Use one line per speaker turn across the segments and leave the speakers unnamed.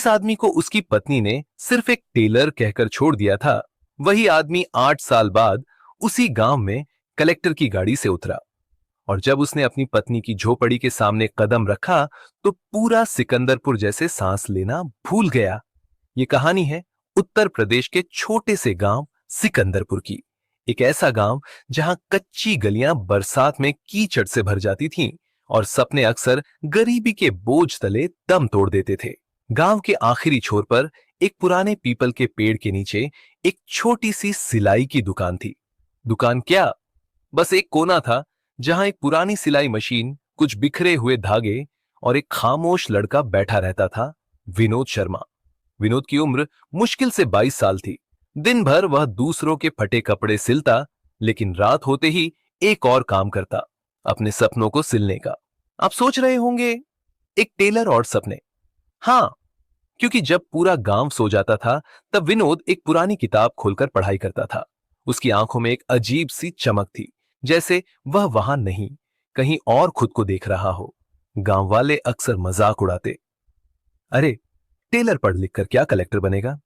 जिस आदमी को उसकी पत्नी ने सिर्फ एक टेलर कहकर छोड़ दिया था, वही आदमी 8 साल बाद उसी गांव में कलेक्टर की गाड़ी से उतरा। और जब उसने अपनी पत्नी की झोपड़ी के सामने कदम रखा तो पूरा सिकंदरपुर जैसे सांस लेना भूल गया। ये कहानी है उत्तर प्रदेश के छोटे से गांव सिकंदरपुर की। एक ऐसा गांव जहां कच्ची गलियां बरसात में कीचड़ से भर जाती थीं और सपने अक्सर गरीबी के बोझ तले दम तोड़ देते थे। गांव के आखिरी छोर पर एक पुराने पीपल के पेड़ के नीचे एक छोटी सी सिलाई की दुकान थी। दुकान क्या, बस एक कोना था जहां एक पुरानी सिलाई मशीन, कुछ बिखरे हुए धागे और एक खामोश लड़का बैठा रहता था, विनोद शर्मा। विनोद की उम्र मुश्किल से 22 साल थी। दिन भर वह दूसरों के फटे कपड़े सिलता, लेकिन रात होते ही एक और काम करता, अपने सपनों को सिलने का। आप सोच रहे होंगे, एक टेलर और सपने? हाँ, क्योंकि जब पूरा गांव सो जाता था तब विनोद एक पुरानी किताब खोलकर पढ़ाई करता था। उसकी आंखों में एक अजीब सी चमक थी, जैसे वह वहां नहीं, कहीं और खुद को देख रहा हो। गांव वाले अक्सर मजाक उड़ाते, अरे टेलर पढ़ लिख कर क्या कलेक्टर बनेगा?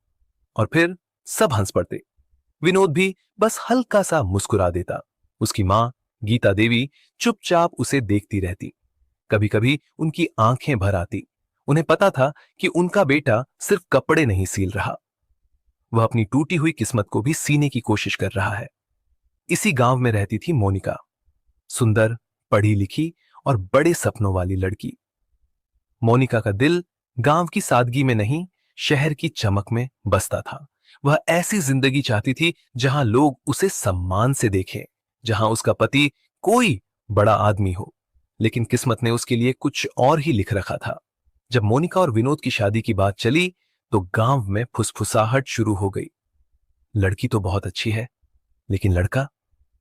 और फिर सब हंस पड़ते। विनोद भी बस हल्का सा मुस्कुरा देता। उसकी मां गीता देवी चुपचाप उसे देखती रहती। कभी कभी उनकी आंखें भर आती। उन्हें पता था कि उनका बेटा सिर्फ कपड़े नहीं सील रहा, वह अपनी टूटी हुई किस्मत को भी सीने की कोशिश कर रहा है। इसी गांव में रहती थी मोनिका, सुंदर, पढ़ी लिखी और बड़े सपनों वाली लड़की। मोनिका का दिल गांव की सादगी में नहीं, शहर की चमक में बसता था। वह ऐसी जिंदगी चाहती थी जहां लोग उसे सम्मान से देखें, जहां उसका पति कोई बड़ा आदमी हो। लेकिन किस्मत ने उसके लिए कुछ और ही लिख रखा था। जब मोनिका और विनोद की शादी की बात चली तो गांव में फुसफुसाहट शुरू हो गई। लड़की तो बहुत अच्छी है, लेकिन लड़का,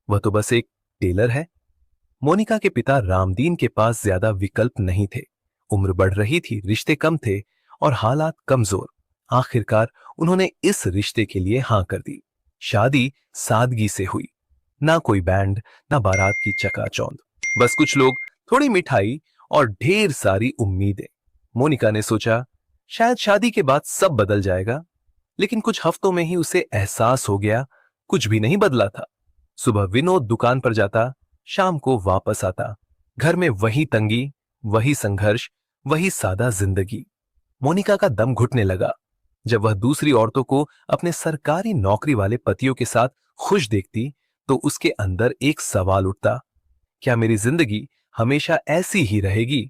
वह तो बस एक टेलर है। मोनिका के पिता रामदीन के पास ज्यादा विकल्प नहीं थे। उम्र बढ़ रही थी, रिश्ते कम थे और हालात कमजोर। आखिरकार उन्होंने इस रिश्ते के लिए हां कर दी। शादी सादगी से हुई, ना कोई बैंड, ना बारात की चकाचौंध, बस कुछ लोग, थोड़ी मिठाई और ढेर सारी उम्मीदें। मोनिका ने सोचा शायद शादी के बाद सब बदल जाएगा, लेकिन कुछ हफ्तों में ही उसे एहसास हो गया कुछ भी नहीं बदला था। सुबह विनोद दुकान पर जाता, शाम को वापस आता। घर में वही तंगी, वही संघर्ष, वही सादा जिंदगी। मोनिका का दम घुटने लगा जब वह दूसरी औरतों को अपने सरकारी नौकरी वाले पतियों के साथ खुश देखती तो उसके अंदर एक सवाल उठता, क्या मेरी जिंदगी हमेशा ऐसी ही रहेगी?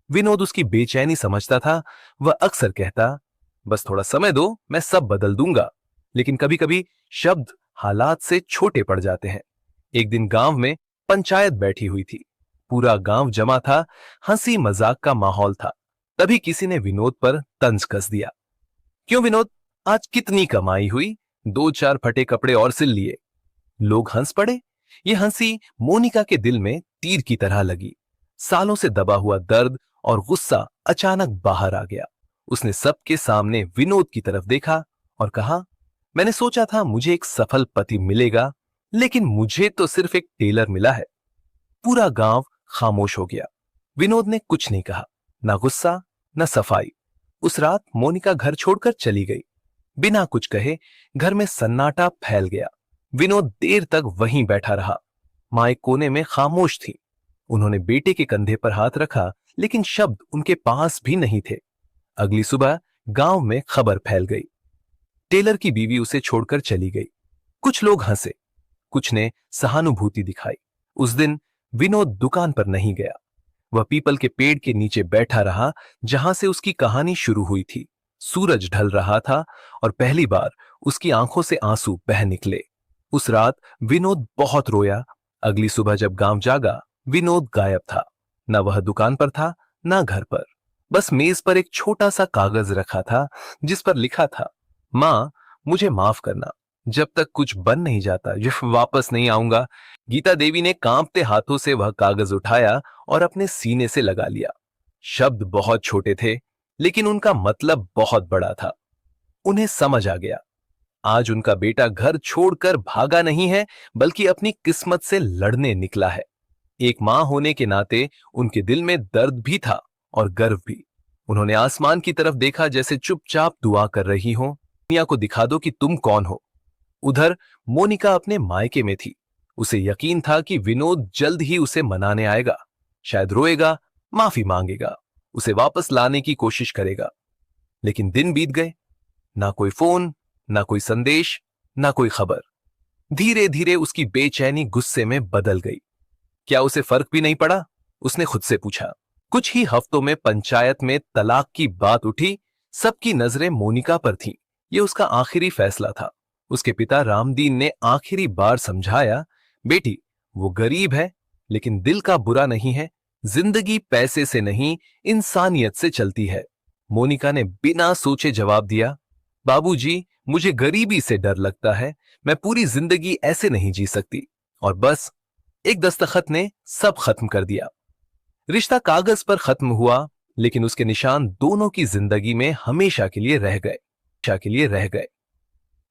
विनोद उसकी बेचैनी समझता था। वह अक्सर कहता, बस थोड़ा समय दो, मैं सब बदल दूंगा। लेकिन कभी कभी शब्द हालात से छोटे पड़ जाते हैं। एक दिन गांव में पंचायत बैठी हुई थी। पूरा गांव जमा था, हंसी मजाक का माहौल था। तभी किसी ने विनोद पर तंज कस दिया, क्यों विनोद, आज कितनी कमाई हुई? 2-4 फटे कपड़े और सिल लिए। लोग हंस पड़े। ये हंसी मोनिका के दिल में तीर की तरह लगी। सालों से दबा हुआ दर्द और गुस्सा अचानक बाहर आ गया। उसने सबके सामने विनोद की तरफ देखा और कहा, मैंने सोचा था मुझे एक सफल पति मिलेगा, लेकिन मुझे तो सिर्फ एक टेलर मिला है। पूरा गांव खामोश हो गया। विनोद ने कुछ नहीं कहा, ना गुस्सा, ना सफाई। उस रात मोनिका घर छोड़कर चली गई। बिना कुछ कहे घर में सन्नाटा फैल गया। विनोद देर तक वहीं बैठा रहा। मां एक कोने में खामोश थी। उन्होंने बेटे के कंधे पर हाथ रखा, लेकिन शब्द उनके पास भी नहीं थे। अगली सुबह गांव में खबर फैल गई, टेलर की बीवी उसे छोड़कर चली गई। कुछ लोग हंसे, कुछ ने सहानुभूति दिखाई। उस दिन विनोद दुकान पर नहीं गया। वह पीपल के पेड़ के नीचे बैठा रहा जहां से उसकी कहानी शुरू हुई थी। सूरज ढल रहा था और पहली बार उसकी आंखों से आंसू बह निकले। उस रात विनोद बहुत रोया। अगली सुबह जब गांव जागा, विनोद गायब था। न वह दुकान पर था, न घर पर। बस मेज पर एक छोटा सा कागज रखा था जिस पर लिखा था, मां मुझे माफ करना, जब तक कुछ बन नहीं जाता वापस नहीं आऊंगा। गीता देवी ने कांपते हाथों से वह कागज उठाया और अपने सीने से लगा लिया। शब्द बहुत छोटे थे, लेकिन उनका मतलब बहुत बड़ा था। उन्हें समझ आ गया, आज उनका बेटा घर छोड़कर भागा नहीं है, बल्कि अपनी किस्मत से लड़ने निकला है। एक मां होने के नाते उनके दिल में दर्द भी था और गर्व भी। उन्होंने आसमान की तरफ देखा, जैसे चुपचाप दुआ कर रही हो, दुनिया को दिखा दो कि तुम कौन हो। उधर मोनिका अपने मायके में थी। उसे यकीन था कि विनोद जल्द ही उसे मनाने आएगा, शायद रोएगा, माफी मांगेगा, उसे वापस लाने की कोशिश करेगा। लेकिन दिन बीत गए, ना कोई फोन, ना कोई संदेश, ना कोई खबर। धीरे धीरे उसकी बेचैनी गुस्से में बदल गई। क्या उसे फर्क भी नहीं पड़ा? उसने खुद से पूछा। कुछ ही हफ्तों में पंचायत में तलाक की बात उठी। सबकी नजरें मोनिका पर थीं। यह उसका आखिरी फैसला था। उसके पिता रामदीन ने आखिरी बार समझाया, बेटी, वो गरीब है, लेकिन दिल का बुरा नहीं है। जिंदगी पैसे से नहीं, इंसानियत से चलती है। मोनिका ने बिना सोचे जवाब दिया, बाबूजी, मुझे गरीबी से डर लगता है। मैं पूरी जिंदगी ऐसे नहीं जी सकती। और बस एक दस्तखत ने सब खत्म कर दिया। रिश्ता कागज पर खत्म हुआ, लेकिन उसके निशान दोनों की जिंदगी में हमेशा के लिए रह गए, हमेशा के लिए रह गए।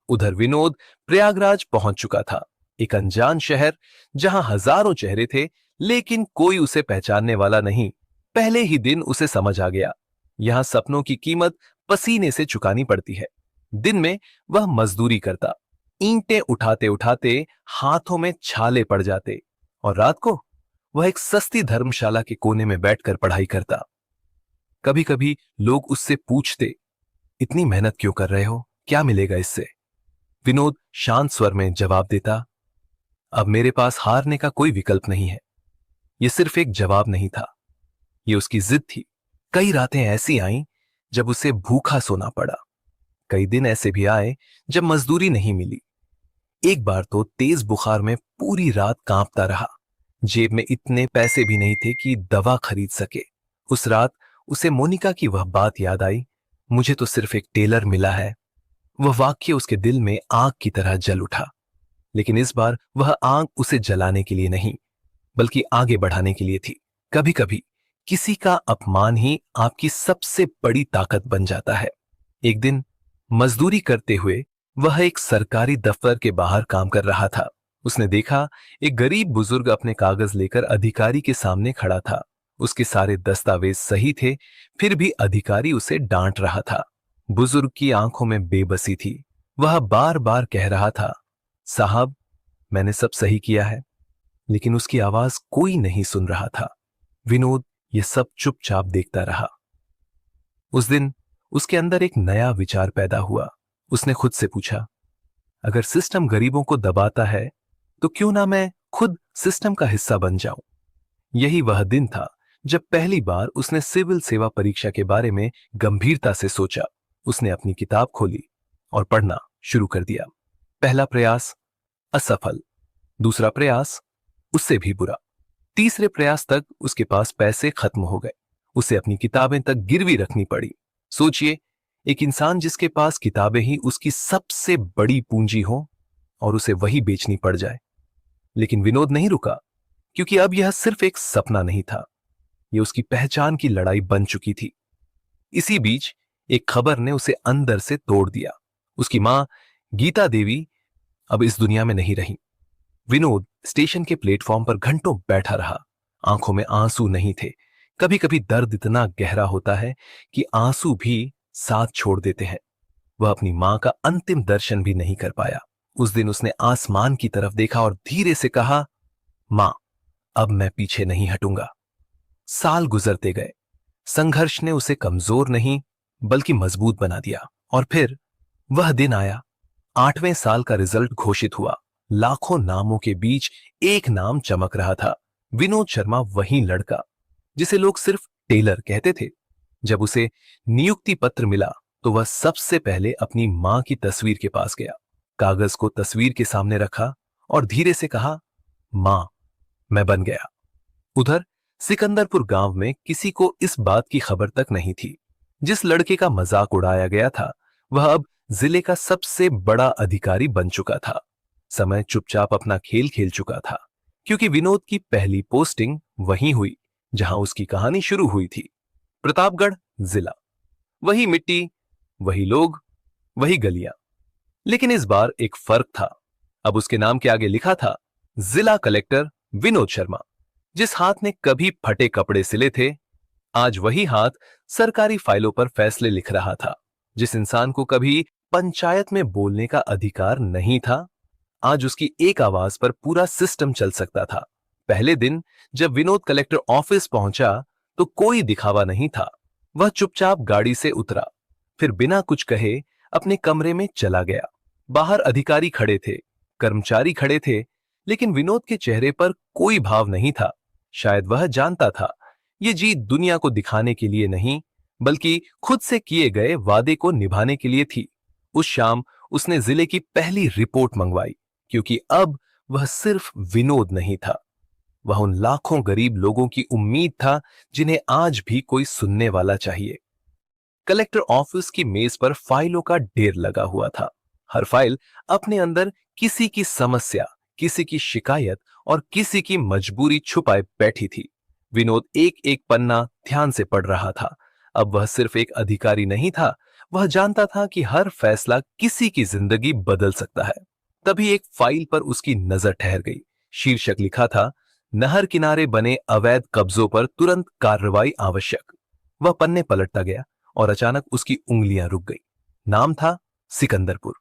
उधर विनोद प्रयागराज पहुंच चुका था, एक अनजान शहर जहां हजारों चेहरे थे, लेकिन कोई उसे पहचानने वाला नहीं। पहले ही दिन उसे समझ आ गया, यहां सपनों की कीमत पसीने से चुकानी पड़ती है। दिन में वह मजदूरी करता, ईंटें उठाते उठाते हाथों में छाले पड़ जाते, और रात को वह एक सस्ती धर्मशाला के कोने में बैठकर पढ़ाई करता। कभी कभी लोग उससे पूछते, इतनी मेहनत क्यों कर रहे हो, क्या मिलेगा इससे? विनोद शांत स्वर में जवाब देता, अब मेरे पास हारने का कोई विकल्प नहीं है। यह सिर्फ एक जवाब नहीं था, यह उसकी जिद थी। कई रातें ऐसी आईं जब उसे भूखा सोना पड़ा। कई दिन ऐसे भी आए जब मजदूरी नहीं मिली। एक बार तो तेज बुखार में पूरी रात कांपता रहा। जेब में इतने पैसे भी नहीं थे कि दवा खरीद सके। उस रात उसे मोनिका की वह बात याद आई, मुझे तो सिर्फ एक टेलर मिला है। वह वाक्य उसके दिल में आग की तरह जल उठा। लेकिन इस बार वह आग उसे जलाने के लिए नहीं, बल्कि आगे बढ़ाने के लिए थी। कभी कभी किसी का अपमान ही आपकी सबसे बड़ी ताकत बन जाता है। एक दिन मजदूरी करते हुए वह एक सरकारी दफ्तर के बाहर काम कर रहा था। उसने देखा, एक गरीब बुजुर्ग अपने कागज लेकर अधिकारी के सामने खड़ा था। उसके सारे दस्तावेज सही थे, फिर भी अधिकारी उसे डांट रहा था। बुजुर्ग की आंखों में बेबसी थी। वह बार बार कह रहा था, साहब, मैंने सब सही किया है, लेकिन उसकी आवाज कोई नहीं सुन रहा था। विनोद यह सब चुपचाप देखता रहा। उस दिन उसके अंदर एक नया विचार पैदा हुआ। उसने खुद से पूछा, अगर सिस्टम गरीबों को दबाता है, तो क्यों ना मैं खुद सिस्टम का हिस्सा बन जाऊं? यही वह दिन था जब पहली बार उसने सिविल सेवा परीक्षा के बारे में गंभीरता से सोचा। उसने अपनी किताब खोली और पढ़ना शुरू कर दिया। पहला प्रयास असफल, दूसरा प्रयास उससे भी बुरा, तीसरे प्रयास तक उसके पास पैसे खत्म हो गए। उसे अपनी किताबें तक गिरवी रखनी पड़ी। सोचिए, एक इंसान जिसके पास किताबें ही उसकी सबसे बड़ी पूंजी हो और उसे वही बेचनी पड़ जाए। लेकिन विनोद नहीं रुका, क्योंकि अब यह सिर्फ एक सपना नहीं था, यह उसकी पहचान की लड़ाई बन चुकी थी। इसी बीच एक खबर ने उसे अंदर से तोड़ दिया। उसकी मां गीता देवी अब इस दुनिया में नहीं रही। विनोद स्टेशन के प्लेटफॉर्म पर घंटों बैठा रहा। आंखों में आंसू नहीं थे। कभी कभी दर्द इतना गहरा होता है कि आंसू भी साथ छोड़ देते हैं। वह अपनी मां का अंतिम दर्शन भी नहीं कर पाया। उस दिन उसने आसमान की तरफ देखा और धीरे से कहा, मां, अब मैं पीछे नहीं हटूंगा। साल गुजरते गए। संघर्ष ने उसे कमजोर नहीं बल्कि मजबूत बना दिया। और फिर वह दिन आया। 8वें साल का रिजल्ट घोषित हुआ। लाखों नामों के बीच एक नाम चमक रहा था, विनोद शर्मा, वही लड़का जिसे लोग सिर्फ टेलर कहते थे। जब उसे नियुक्ति पत्र मिला तो वह सबसे पहले अपनी मां की तस्वीर के पास गया, कागज को तस्वीर के सामने रखा और धीरे से कहा, मां, मैं बन गया। उधर सिकंदरपुर गांव में किसी को इस बात की खबर तक नहीं थी। जिस लड़के का मजाक उड़ाया गया था, वह अब जिले का सबसे बड़ा अधिकारी बन चुका था। समय चुपचाप अपना खेल खेल चुका था, क्योंकि विनोद की पहली पोस्टिंग वहीं हुई जहां उसकी कहानी शुरू हुई थी। प्रतापगढ़ जिला, वही मिट्टी, वही लोग, वही गलियां। लेकिन इस बार एक फर्क था। अब उसके नाम के आगे लिखा था, जिला कलेक्टर विनोद शर्मा। जिस हाथ ने कभी फटे कपड़े सिले थे, आज वही हाथ सरकारी फाइलों पर फैसले लिख रहा था। जिस इंसान को कभी पंचायत में बोलने का अधिकार नहीं था, आज उसकी एक आवाज पर पूरा सिस्टम चल सकता था। पहले दिन जब विनोद कलेक्टर ऑफिस पहुंचा तो कोई दिखावा नहीं था। वह चुपचाप गाड़ी से उतरा, फिर बिना कुछ कहे अपने कमरे में चला गया। बाहर अधिकारी खड़े थे, कर्मचारी खड़े थे, लेकिन विनोद के चेहरे पर कोई भाव नहीं था। शायद वह जानता था ये जीत दुनिया को दिखाने के लिए नहीं, बल्कि खुद से किए गए वादे को निभाने के लिए थी। उस शाम उसने जिले की पहली रिपोर्ट मंगवाई, क्योंकि अब वह सिर्फ विनोद नहीं था, वह उन लाखों गरीब लोगों की उम्मीद था जिन्हें आज भी कोई सुनने वाला चाहिए। कलेक्टर ऑफिस की मेज पर फाइलों का ढेर लगा हुआ था। हर फाइल अपने अंदर किसी की समस्या, किसी की शिकायत और किसी की मजबूरी छुपाए बैठी थी। विनोद एक एक पन्ना ध्यान से पढ़ रहा था। अब वह सिर्फ एक अधिकारी नहीं था, वह जानता था कि हर फैसला किसी की जिंदगी बदल सकता है। तभी एक फाइल पर उसकी नजर ठहर गई। शीर्षक लिखा था, नहर किनारे बने अवैध कब्जों पर तुरंत कार्रवाई आवश्यक। वह पन्ने पलटता गया और अचानक उसकी उंगलियां रुक गई। नाम था सिकंदरपुर,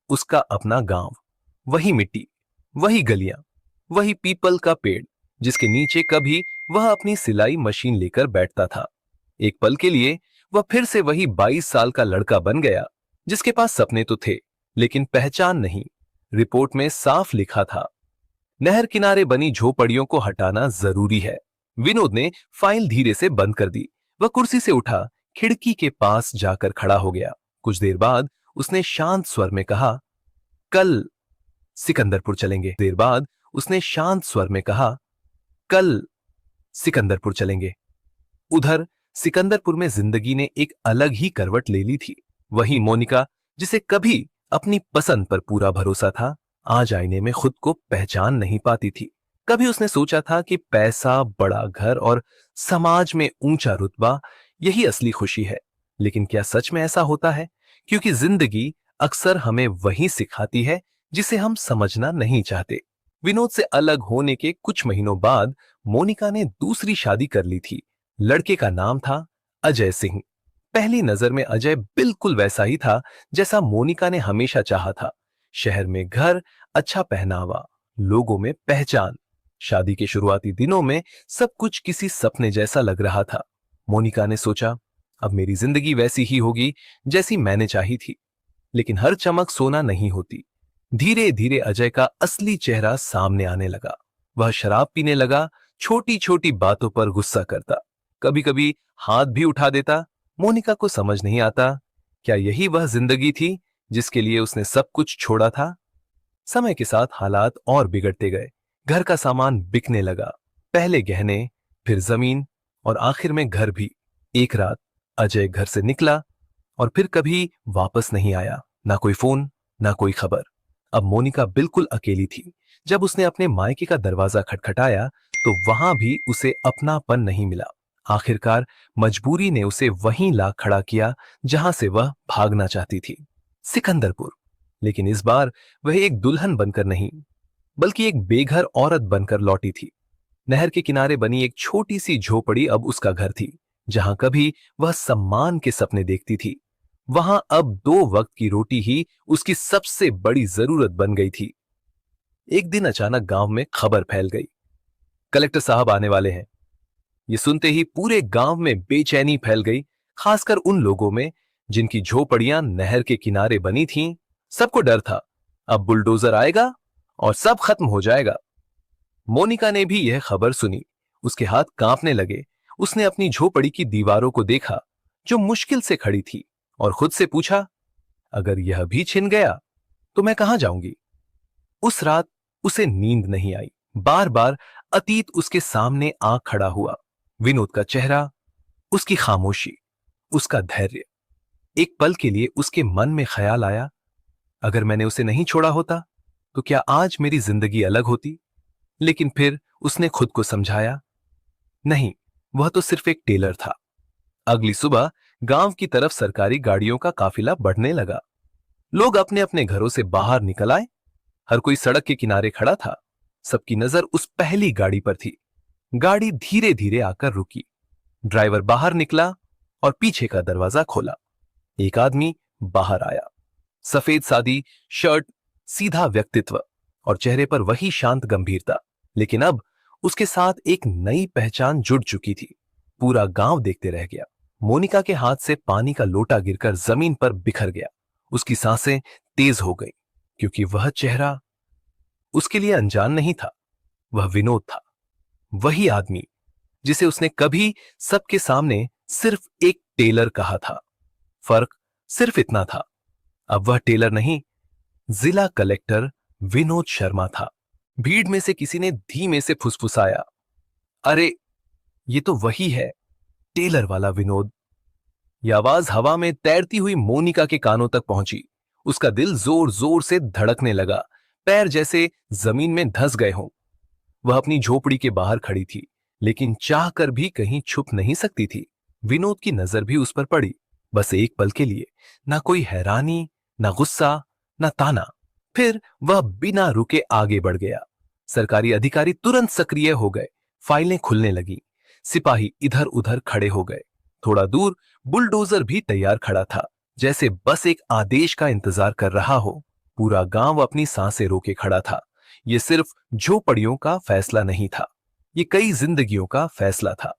उसका अपना गांव, वही मिट्टी, वही गलियां, वही पीपल का पेड़ जिसके नीचे कभी वह अपनी सिलाई मशीन लेकर बैठता था। एक पल के लिए वह फिर से वही 22 साल का लड़का बन गया, जिसके पास सपने तो थे लेकिन पहचान नहीं। रिपोर्ट में साफ लिखा था, नहर किनारे बनी झोपड़ियों को हटाना जरूरी है। विनोद ने फाइल धीरे से बंद कर दी। वह कुर्सी से उठा, खिड़की के पास जाकर खड़ा हो गया। कुछ देर बाद उसने शांत स्वर में कहा, कल सिकंदरपुर चलेंगे। देर बाद उसने शांत स्वर में कहा, कल सिकंदरपुर चलेंगे। उधर सिकंदरपुर में जिंदगी ने एक अलग ही करवट ले ली थी। वही मोनिका, जिसे कभी अपनी पसंद पर पूरा भरोसा था, आज आईने में खुद को पहचान नहीं पाती थी। कभी उसने सोचा था कि पैसा, बड़ा घर और समाज में ऊंचा रुतबा यही असली खुशी है, लेकिन क्या सच में ऐसा होता है? क्योंकि जिंदगी अक्सर हमें वही सिखाती है जिसे हम समझना नहीं चाहते। विनोद से अलग होने के कुछ महीनों बाद मोनिका ने दूसरी शादी कर ली थी। लड़के का नाम था अजय सिंह। पहली नजर में अजय बिल्कुल वैसा ही था जैसा मोनिका ने हमेशा चाहा था। शहर में घर, अच्छा पहनावा, लोगों में पहचान। शादी के शुरुआती दिनों में सब कुछ किसी सपने जैसा लग रहा था। मोनिका ने सोचा, अब मेरी जिंदगी वैसी ही होगी जैसी मैंने चाही थी। लेकिन हर चमक सोना नहीं होती। धीरे धीरे अजय का असली चेहरा सामने आने लगा। वह शराब पीने लगा, छोटी छोटी बातों पर गुस्सा करता, कभी कभी हाथ भी उठा देता। मोनिका को समझ नहीं आता, क्या यही वह जिंदगी थी जिसके लिए उसने सब कुछ छोड़ा था? समय के साथ हालात और बिगड़ते गए। घर का सामान बिकने लगा, पहले गहने, फिर जमीन और आखिर में घर भी। एक रात अजय घर से निकला और फिर कभी वापस नहीं आया। ना कोई फोन, ना कोई खबर। अब मोनिका बिल्कुल अकेली थी। जब उसने अपने मायके का दरवाजा खटखटाया तो वहां भी उसे अपनापन नहीं मिला। आखिरकार मजबूरी ने उसे वहीं ला खड़ा किया जहां से वह भागना चाहती थी, सिकंदरपुर। लेकिन इस बार वह एक दुल्हन बनकर नहीं, बल्कि एक बेघर औरत बनकर लौटी थी। नहर के किनारे बनी एक छोटी सी झोपड़ी अब उसका घर थी। जहां कभी वह सम्मान के सपने देखती थी, वहां अब 2 वक्त की रोटी ही उसकी सबसे बड़ी जरूरत बन गई थी। एक दिन अचानक गांव में खबर फैल गई, कलेक्टर साहब आने वाले हैं। ये सुनते ही पूरे गांव में बेचैनी फैल गई, खासकर उन लोगों में जिनकी झोपड़ियां नहर के किनारे बनी थीं। सबको डर था, अब बुलडोजर आएगा और सब खत्म हो जाएगा। मोनिका ने भी यह खबर सुनी, उसके हाथ कांपने लगे। उसने अपनी झोपड़ी की दीवारों को देखा जो मुश्किल से खड़ी थी और खुद से पूछा, अगर यह भी छिन गया तो मैं कहां जाऊंगी? उस रात उसे नींद नहीं आई। बार बार अतीत उसके सामने आ खड़ा हुआ, विनोद का चेहरा, उसकी खामोशी, उसका धैर्य। एक पल के लिए उसके मन में ख्याल आया, अगर मैंने उसे नहीं छोड़ा होता तो क्या आज मेरी जिंदगी अलग होती? लेकिन फिर उसने खुद को समझाया, नहीं, वह तो सिर्फ एक टेलर था। अगली सुबह गांव की तरफ सरकारी गाड़ियों का काफिला बढ़ने लगा। लोग अपने अपने घरों से बाहर निकल आए। हर कोई सड़क के किनारे खड़ा था। सबकी नजर उस पहली गाड़ी पर थी। गाड़ी धीरे धीरे आकर रुकी। ड्राइवर बाहर निकला और पीछे का दरवाजा खोला। एक आदमी बाहर आया। सफेद सादी शर्ट, सीधा व्यक्तित्व और चेहरे पर वही शांत गंभीरता। लेकिन अब उसके साथ एक नई पहचान जुड़ चुकी थी। पूरा गांव देखते रह गया। मोनिका के हाथ से पानी का लोटा गिरकर जमीन पर बिखर गया। उसकी सांसें तेज हो गई, क्योंकि वह चेहरा उसके लिए अनजान नहीं था। वह विनोद था, वही आदमी जिसे उसने कभी सबके सामने सिर्फ एक टेलर कहा था। फर्क सिर्फ इतना था, अब वह टेलर नहीं, जिला कलेक्टर विनोद शर्मा था। भीड़ में से किसी ने धीमे से फुसफुसाया, अरे ये तो वही है, टेलर वाला विनोद। यह आवाज हवा में तैरती हुई मोनिका के कानों तक पहुंची। उसका दिल जोर जोर से धड़कने लगा, पैर जैसे जमीन में धंस गए हों। वह अपनी झोपड़ी के बाहर खड़ी थी, लेकिन चाहकर भी कहीं छुप नहीं सकती थी। विनोद की नजर भी उस पर पड़ी, बस एक पल के लिए। ना कोई हैरानी, ना गुस्सा, ना ताना। फिर वह बिना रुके आगे बढ़ गया। सरकारी अधिकारी तुरंत सक्रिय हो गए। फाइलें खुलने लगी। सिपाही इधर उधर खड़े हो गए। थोड़ा दूर बुलडोजर भी तैयार खड़ा था, जैसे बस एक आदेश का इंतजार कर रहा हो। पूरा गांव अपनी सांसें रोके खड़ा था। यह सिर्फ झोपड़ियों का फैसला नहीं था, ये कई जिंदगियों का फैसला था।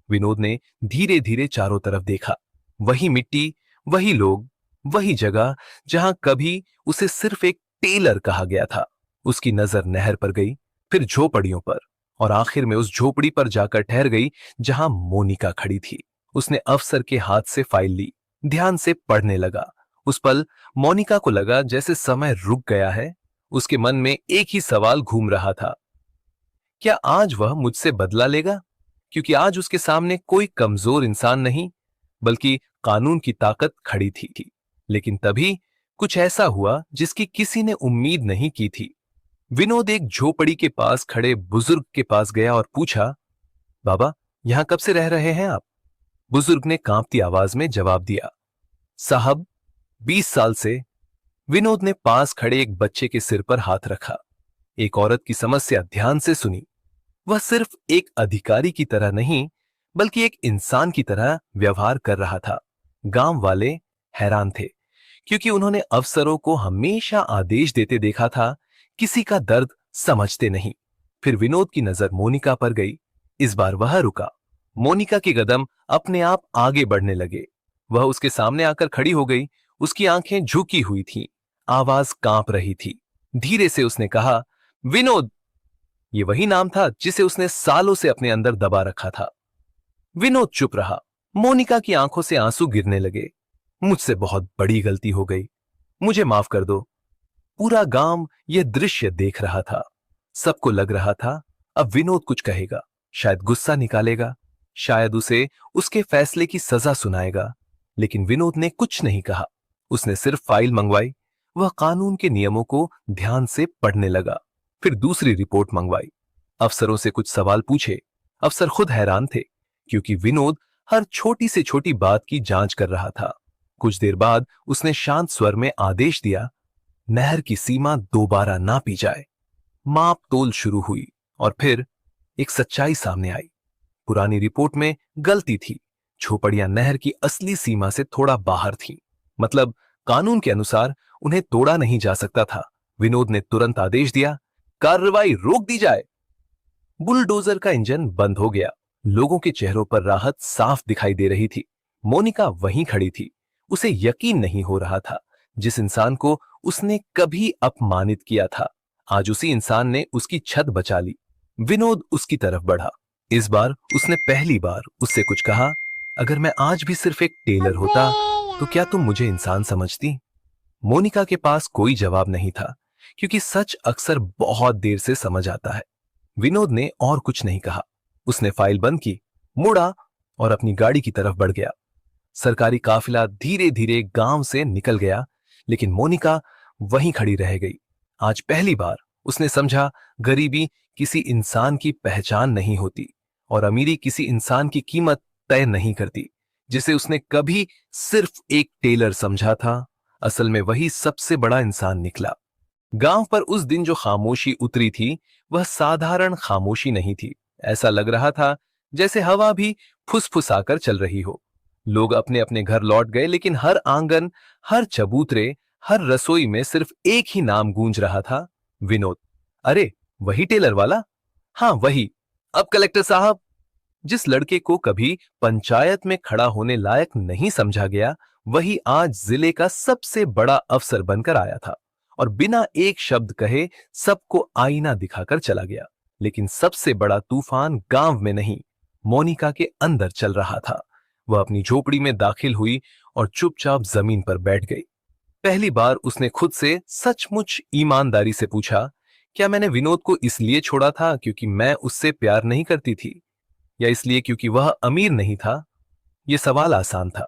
विनोद ने धीरे धीरे चारों तरफ देखा। वही मिट्टी, वही लोग, वही जगह जहां कभी उसे सिर्फ एक टेलर कहा गया था। उसकी नजर नहर पर गई, फिर झोपड़ियों पर, और आखिर में उस झोपड़ी पर जाकर ठहर गई जहां मोनिका खड़ी थी। उसने अफसर के हाथ से फाइल ली, ध्यान से पढ़ने लगा। उस पल मोनिका को लगा जैसे समय रुक गया है। उसके मन में एक ही सवाल घूम रहा था, क्या आज वह मुझसे बदला लेगा? क्योंकि आज उसके सामने कोई कमजोर इंसान नहीं, बल्कि कानून की ताकत खड़ी थी। लेकिन तभी कुछ ऐसा हुआ जिसकी किसी ने उम्मीद नहीं की थी। विनोद एक झोपड़ी के पास खड़े बुजुर्ग के पास गया और पूछा, बाबा, यहां कब से रह रहे हैं आप? बुजुर्ग ने कांपती आवाज में जवाब दिया, साहब, 20 साल से। विनोद ने पास खड़े एक बच्चे के सिर पर हाथ रखा। एक औरत की समस्या ध्यान से सुनी। वह सिर्फ एक अधिकारी की तरह नहीं, बल्कि एक इंसान की तरह व्यवहार कर रहा था। गांव वाले हैरान थे, क्योंकि उन्होंने अफसरों को हमेशा आदेश देते देखा था, किसी का दर्द समझते नहीं। फिर विनोद की नजर मोनिका पर गई। इस बार वह रुका। मोनिका के कदम अपने आप आगे बढ़ने लगे। वह उसके सामने आकर खड़ी हो गई। उसकी आंखें झुकी हुई थीं, आवाज कांप रही थी। धीरे से उसने कहा, विनोद। ये वही नाम था जिसे उसने सालों से अपने अंदर दबा रखा था। विनोद चुप रहा। मोनिका की आंखों से आंसू गिरने लगे। मुझसे बहुत बड़ी गलती हो गई, मुझे माफ कर दो। पूरा गांव यह दृश्य देख रहा था। सबको लग रहा था अब विनोद कुछ कहेगा, शायद गुस्सा निकालेगा, शायद उसे उसके फैसले की सजा सुनाएगा। लेकिन विनोद ने कुछ नहीं कहा। उसने सिर्फ फाइल मंगवाई। वह कानून के नियमों को ध्यान से पढ़ने लगा। फिर दूसरी रिपोर्ट मंगवाई। अफसरों से कुछ सवाल पूछे। अफसर खुद हैरान थे, क्योंकि विनोद हर छोटी से छोटी बात की जांच कर रहा था। कुछ देर बाद उसने शांत स्वर में आदेश दिया, नहर की सीमा दोबारा नापी जाए। माप तोल शुरू हुई और फिर एक सच्चाई सामने आई। पुरानी रिपोर्ट में गलती थी। झोपड़ियां नहर की असली सीमा से थोड़ा बाहर थीं। मतलब कानून के अनुसार उन्हें तोड़ा नहीं जा सकता था। विनोद ने तुरंत आदेश दिया, कार्रवाई रोक दी जाए। बुलडोजर का इंजन बंद हो गया। लोगों के चेहरों पर राहत साफ दिखाई दे रही थी। मोनिका वहीं खड़ी थी। उसे यकीन नहीं हो रहा था, जिस इंसान को उसने कभी अपमानित किया था, आज उसी इंसान ने उसकी छत बचा ली। विनोद उसकी तरफ बढ़ा। इस बार उसने पहली बार उससे कुछ कहा, अगर मैं आज भी सिर्फ एक टेलर होता तो क्या तुम मुझे इंसान समझती? मोनिका के पास कोई जवाब नहीं था, क्योंकि सच अक्सर बहुत देर से समझ आता है। विनोद ने और कुछ नहीं कहा। उसने फाइल बंद की, मुड़ा और अपनी गाड़ी की तरफ बढ़ गया। सरकारी काफिला धीरे धीरे गांव से निकल गया, लेकिन मोनिका वहीं खड़ी रह गई। आज पहली बार उसने समझा, गरीबी किसी इंसान की पहचान नहीं होती और अमीरी किसी इंसान की कीमत तय नहीं करती। जिसे उसने कभी सिर्फ एक टेलर समझा था, असल में वही सबसे बड़ा इंसान निकला। गांव पर उस दिन जो खामोशी उतरी थी, वह साधारण खामोशी नहीं थी। ऐसा लग रहा था जैसे हवा भी फुसफुसाकर चल रही हो। लोग अपने अपने घर लौट गए, लेकिन हर आंगन, हर चबूतरे, हर रसोई में सिर्फ एक ही नाम गूंज रहा था, विनोद। अरे, वही टेलर वाला? हाँ, वही। अब कलेक्टर साहब, जिस लड़के को कभी पंचायत में खड़ा होने लायक नहीं समझा गया, वही आज जिले का सबसे बड़ा अफसर बनकर आया था और बिना एक शब्द कहे सबको आईना दिखाकर चला गया। लेकिन सबसे बड़ा तूफान गांव में नहीं, मोनिका के अंदर चल रहा था। वह अपनी झोपड़ी में दाखिल हुई और चुपचाप जमीन पर बैठ गई। पहली बार उसने खुद से सचमुच ईमानदारी से पूछा, क्या मैंने विनोद को इसलिए छोड़ा था क्योंकि मैं उससे प्यार नहीं करती थी, या इसलिए क्योंकि वह अमीर नहीं था? यह सवाल आसान था,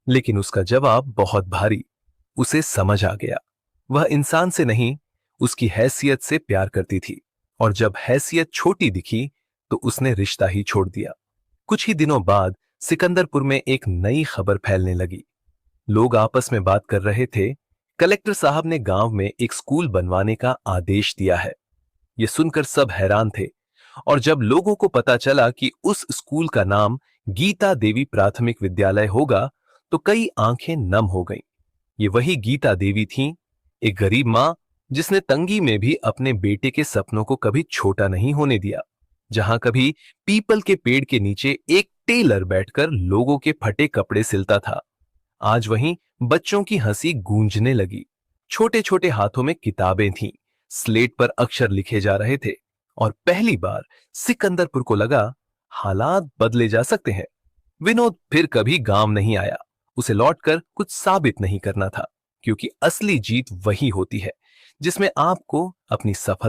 लेकिन उसका जवाब बहुत भारी। उसे समझ आ गया, वह इंसान से नहीं, उसकी हैसियत से प्यार करती थी, और जब हैसियत छोटी दिखी तो उसने रिश्ता ही छोड़ दिया। कुछ ही दिनों बाद सिकंदरपुर में एक नई खबर फैलने लगी। लोग आपस में बात कर रहे थे, कलेक्टर साहब ने गांव में एक स्कूल बनवाने का आदेश दिया है। यह सुनकर सब हैरान थे, और जब लोगों को पता चला कि उस स्कूल का नाम गीता देवी प्राथमिक विद्यालय होगा, तो कई आंखें नम हो गईं। ये वही गीता देवी थीं, एक गरीब मां जिसने तंगी में भी अपने बेटे के सपनों को कभी छोटा नहीं होने दिया। जहां कभी पीपल के पेड़ के नीचे एक टेलर बैठकर लोगों के फटे कपड़े सिलता था, आज वहीं बच्चों की हंसी गूंजने लगी। छोटे छोटे हाथों में किताबें थीं, स्लेट पर अक्षर लिखे जा रहे थे, और पहली बार सिकंदरपुर को लगा, हालात बदले जा सकते हैं। विनोद फिर कभी गांव नहीं आया। उसे लौटकर कुछ साबित नहीं करना था, क्योंकि असली जीत वही होती है जिसमें आपको अपनी सफलता